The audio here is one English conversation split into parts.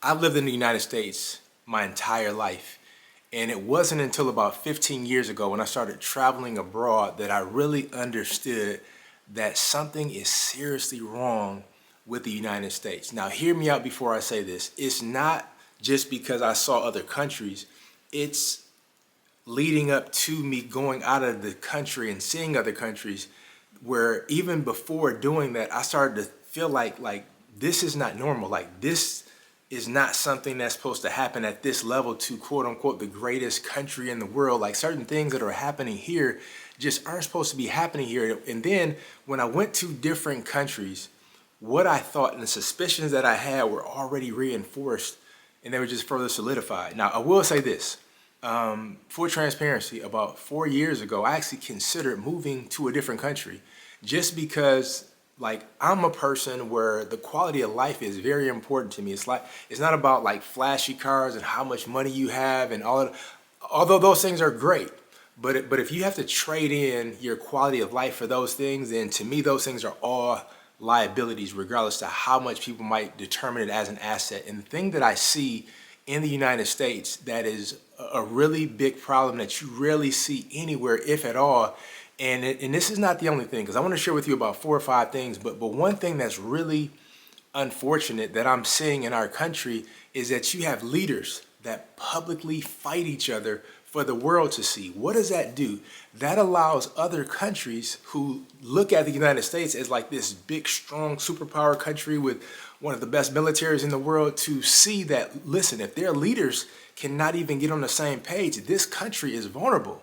I've lived in the United States my entire life. And it wasn't until about 15 years ago when I started traveling abroad that I really understood that something is seriously wrong with the United States. Now, hear me out before I say this. It's not just because I saw other countries, it's leading up to me going out of the country and seeing other countries where even before doing that, I started to feel like this is not normal. Like this is not something that's supposed to happen at this level to quote unquote the greatest country in the world. Like certain things that are happening here just aren't supposed to be happening here. And then when I went to different countries, what I thought and the suspicions that I had were already reinforced and they were just further solidified. Now, I will say this. For transparency, about 4 years ago, I actually considered moving to a different country just because like I'm a person where the quality of life is very important to me. It's not about like flashy cars and how much money you have and all of, although those things are great. But if you have to trade in your quality of life for those things, then to me those things are all liabilities, regardless to how much people might determine it as an asset. And the thing that I see in the United States that is a really big problem that you rarely see anywhere, if at all. And this is not the only thing, because I want to share with you about 4 or 5 things. But one thing that's really unfortunate that I'm seeing in our country is that you have leaders that publicly fight each other for the world to see. What does that do? That allows other countries who look at the United States as like this big, strong superpower country with one of the best militaries in the world to see that, listen, if their leaders cannot even get on the same page, this country is vulnerable.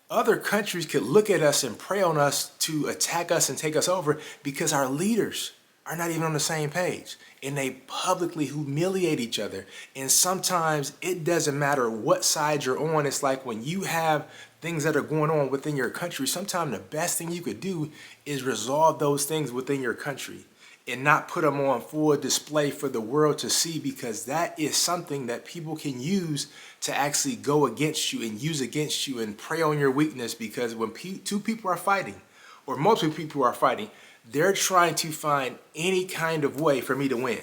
Other countries could look at us and prey on us to attack us and take us over because our leaders are not even on the same page and they publicly humiliate each other. And sometimes it doesn't matter what side you're on. It's like when you have things that are going on within your country, sometimes the best thing you could do is resolve those things within your country and not put them on full display for the world to see, because that is something that people can use to actually go against you and use against you and prey on your weakness. Because when two people are fighting, or multiple people are fighting, they're trying to find any kind of way for me to win.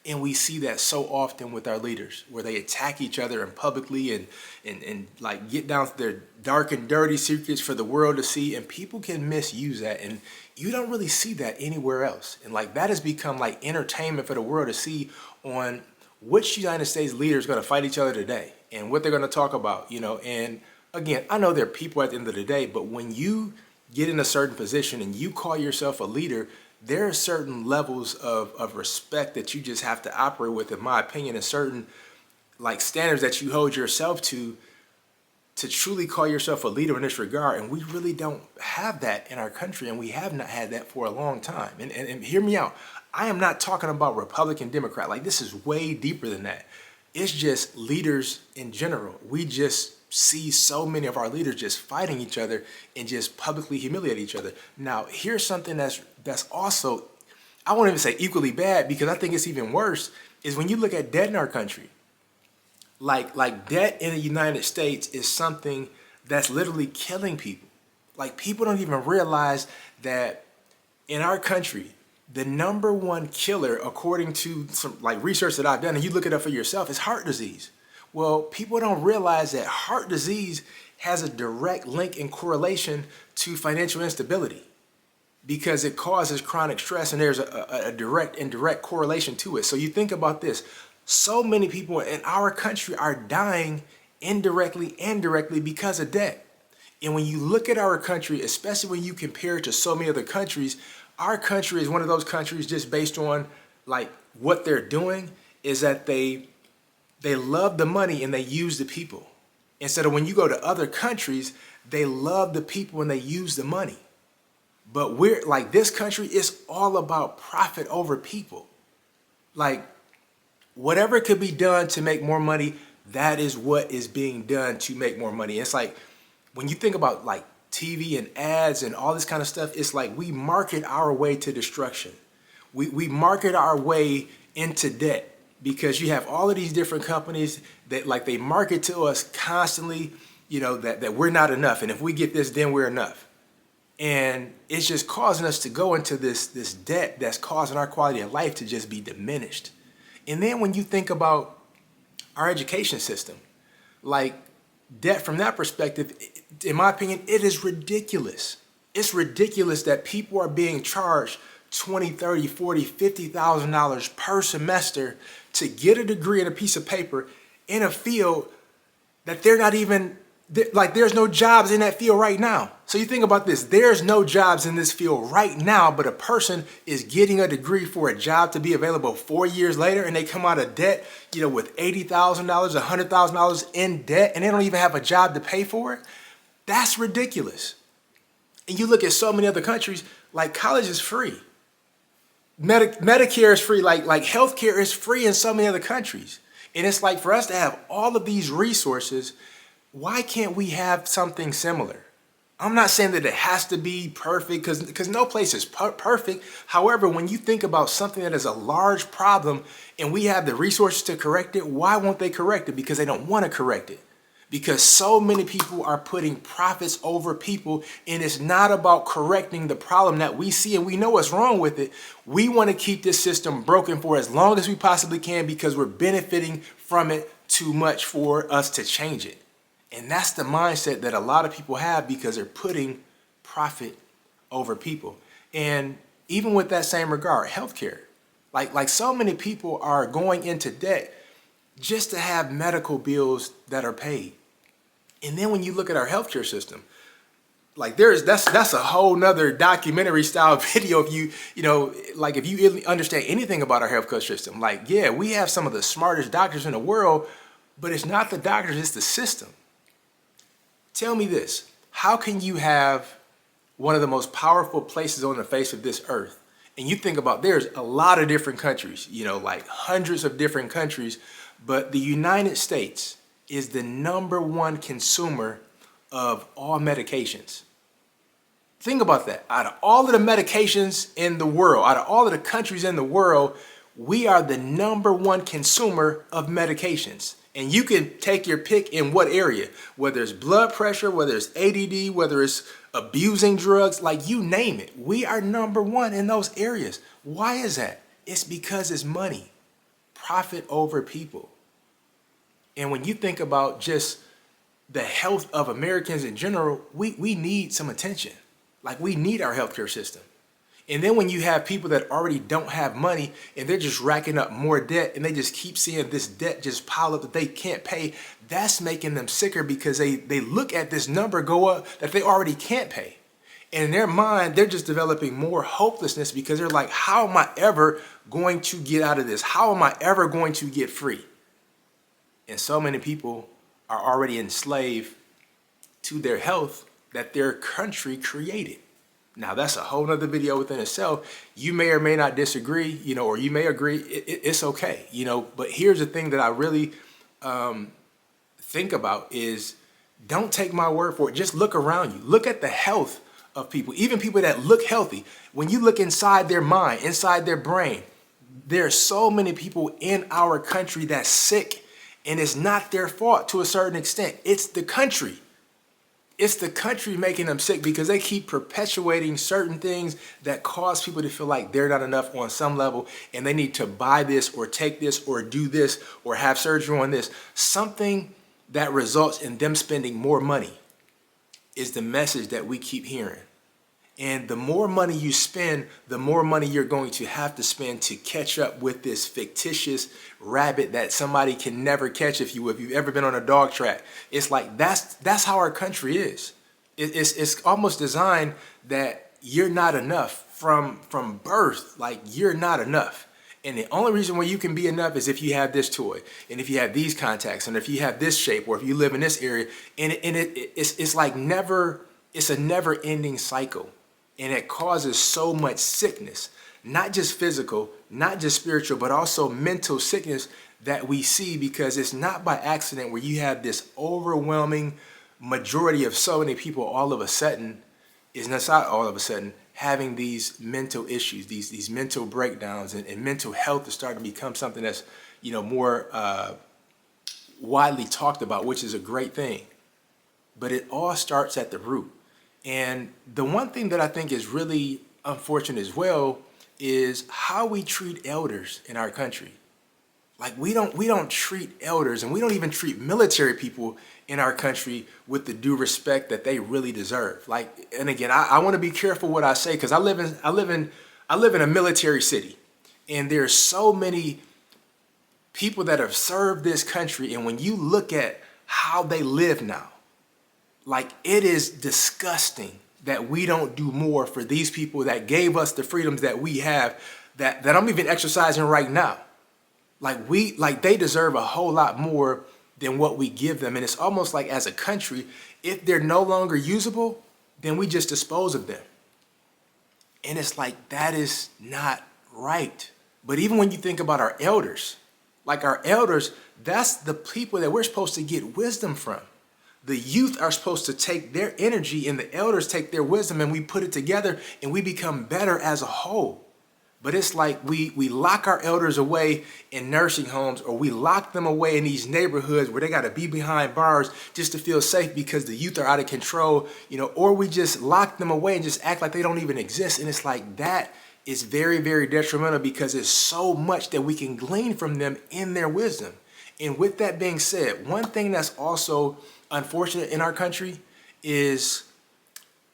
And we see that so often with our leaders, where they attack each other and publicly and like get down to their dark and dirty secrets for the world to see. And people can misuse that. And you don't really see that anywhere else. And like that has become like entertainment for the world to see on which United States leader is going to fight each other today and what they're going to talk about, you know. And again, I know they're people at the end of the day, but when you get in a certain position and you call yourself a leader, there are certain levels of respect that you just have to operate with, in my opinion, and certain like standards that you hold yourself to truly call yourself a leader in this regard. And we really don't have that in our country, and we have not had that for a long time. And hear me out. I am not talking about Republican, Democrat. Like this is way deeper than that. It's just leaders in general. We just see so many of our leaders just fighting each other and just publicly humiliate each other. Now, here's something that's also, I won't even say equally bad, because I think it's even worse, is when you look at debt in our country. Like debt in the United States is something that's literally killing people. Like people don't even realize that in our country, the number one killer, according to some like research that I've done, and you look it up for yourself, is heart disease. Well, people don't realize that heart disease has a direct link and correlation to financial instability, because it causes chronic stress, and there's a direct and indirect correlation to it. So you think about this. So many people in our country are dying indirectly and directly because of debt. And when you look at our country, especially when you compare it to so many other countries, our country is one of those countries just based on like what they're doing is that they love the money and they use the people. Instead of when you go to other countries, they love the people and they use the money. But we're like, this country is all about profit over people. Like whatever could be done to make more money, that is what is being done to make more money. It's like when you think about like TV and ads and all this kind of stuff, it's like we market our way to destruction. We market our way into debt, because you have all of these different companies that like they market to us constantly, you know, that we're not enough. And if we get this, then we're enough. And it's just causing us to go into this debt that's causing our quality of life to just be diminished. And then when you think about our education system, like debt from that perspective, in my opinion, it is ridiculous. It's ridiculous that people are being charged 20, 30, 40, $50,000 per semester to get a degree and a piece of paper in a field that they're not even, like there's no jobs in that field right now. So you think about this, there's no jobs in this field right now, but a person is getting a degree for a job to be available 4 years later, and they come out of debt, with $80,000, $100,000 in debt, and they don't even have a job to pay for it. That's ridiculous. And you look at so many other countries, like college is free. Medicare is free, like healthcare is free in so many other countries. And it's like, for us to have all of these resources, why can't we have something similar? I'm not saying that it has to be perfect, because no place is perfect. However, when you think about something that is a large problem and we have the resources to correct it, why won't they correct it? Because they don't want to correct it. Because so many people are putting profits over people, and it's not about correcting the problem that we see and we know what's wrong with it. We want to keep this system broken for as long as we possibly can because we're benefiting from it too much for us to change it. And that's the mindset that a lot of people have because they're putting profit over people. And even with that same regard, healthcare, like so many people are going into debt just to have medical bills that are paid. And then when you look at our healthcare system, like that's a whole nother documentary style video. If if you really understand anything about our healthcare system, we have some of the smartest doctors in the world, but it's not the doctors, it's the system. Tell me this, how can you have one of the most powerful places on the face of this earth? And you think about, there's a lot of different countries, hundreds of different countries, but the United States is the #1 consumer of all medications. Think about that. Out of all of the medications in the world, out of all of the countries in the world, we are the #1 consumer of medications. And you can take your pick in what area, whether it's blood pressure, whether it's ADD, whether it's abusing drugs, you name it. We are #1 in those areas. Why is that? It's because it's money, profit over people. And when you think about just the health of Americans in general, we need some attention. We need our healthcare system. And then when you have people that already don't have money and they're just racking up more debt and they just keep seeing this debt just pile up that they can't pay, that's making them sicker because they look at this number go up that they already can't pay. And in their mind, they're just developing more hopelessness because they're like, how am I ever going to get out of this? How am I ever going to get free? And so many people are already enslaved to their health that their country created. Now, that's a whole nother video within itself. You may or may not disagree, or you may agree. It's okay, But here's the thing that I really think about is, don't take my word for it. Just look around you. Look at the health of people, even people that look healthy. When you look inside their mind, inside their brain, there are so many people in our country that's sick, and it's not their fault to a certain extent. It's the country. It's the country making them sick because they keep perpetuating certain things that cause people to feel like they're not enough on some level and they need to buy this or take this or do this or have surgery on this. Something that results in them spending more money is the message that we keep hearing. And the more money you spend, the more money you're going to have to spend to catch up with this fictitious rabbit that somebody can never catch if you've ever been on a dog track. It's like that's how our country is. It's almost designed that you're not enough from birth. You're not enough. And the only reason why you can be enough is if you have this toy, and if you have these contacts, and if you have this shape, or if you live in this area. And it's a never-ending cycle. And it causes so much sickness, not just physical, not just spiritual, but also mental sickness that we see because it's not by accident where you have this overwhelming majority of so many people all of a sudden, is not all of a sudden, having these mental issues, these mental breakdowns, and mental health is starting to become something that's more widely talked about, which is a great thing. But it all starts at the root. And the one thing that I think is really unfortunate as well is how we treat elders in our country. Like we don't treat elders, and we don't even treat military people in our country with the due respect that they really deserve. Like, and again, I want to be careful what I say, because I live in a military city, and there's so many people that have served this country, and when you look at how they live now, like, it is disgusting that we don't do more for these people that gave us the freedoms that we have, that I'm even exercising right now. Like they deserve a whole lot more than what we give them. And it's almost like, as a country, if they're no longer usable, then we just dispose of them. And it's like, that is not right. But even when you think about our elders, like our elders, that's the people that we're supposed to get wisdom from. The youth are supposed to take their energy, and the elders take their wisdom, and we put it together and we become better as a whole. But it's like we lock our elders away in nursing homes, or we lock them away in these neighborhoods where they got to be behind bars just to feel safe because the youth are out of control, or we just lock them away and just act like they don't even exist. And it's like, that is very, very detrimental, because there's so much that we can glean from them in their wisdom. And with that being said, one thing that's also unfortunate in our country is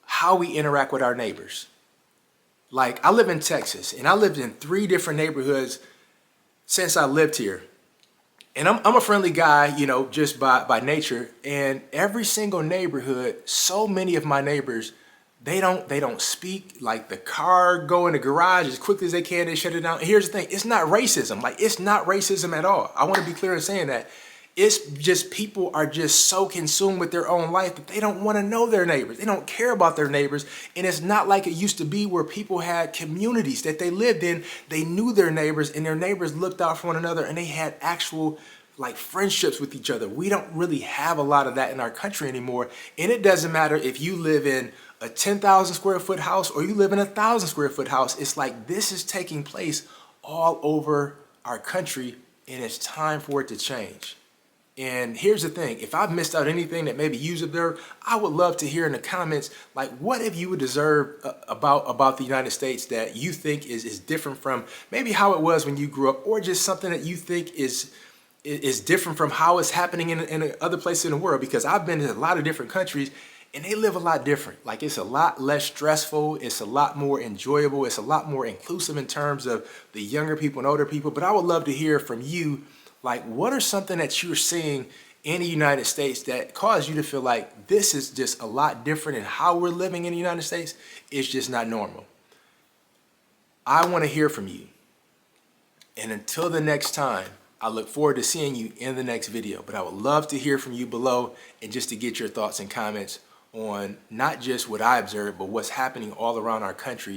how we interact with our neighbors. Like, I live in Texas, and I lived in 3 different neighborhoods since I lived here. And I'm a friendly guy, just by nature. And every single neighborhood, so many of my neighbors, they don't speak. Like, the car go in the garage as quickly as they can, they shut it down. And here's the thing, it's not racism. Like, it's not racism at all. I want to be clear in saying that. It's just, people are just so consumed with their own life that they don't want to know their neighbors. They don't care about their neighbors. And it's not like it used to be, where people had communities that they lived in. They knew their neighbors, and their neighbors looked out for one another, and they had actual, like, friendships with each other. We don't really have a lot of that in our country anymore. And it doesn't matter if you live in a 10,000 square foot house or you live in a 1,000 square foot house. It's like, this is taking place all over our country, and it's time for it to change. And here's the thing, if I've missed out anything that maybe you observed, I would love to hear in the comments, like, what have you observed about the United States that you think is different from maybe how it was when you grew up, or just something that you think is different from how it's happening in other places in the world. Because I've been to a lot of different countries, and they live a lot different. Like, it's a lot less stressful. It's a lot more enjoyable. It's a lot more inclusive in terms of the younger people and older people. But I would love to hear from you. Like, what are something that you're seeing in the United States that cause you to feel like this is just a lot different, and how we're living in the United States is just not normal? I want to hear from you. And until the next time, I look forward to seeing you in the next video. But I would love to hear from you below, and just to get your thoughts and comments on not just what I observed, but what's happening all around our country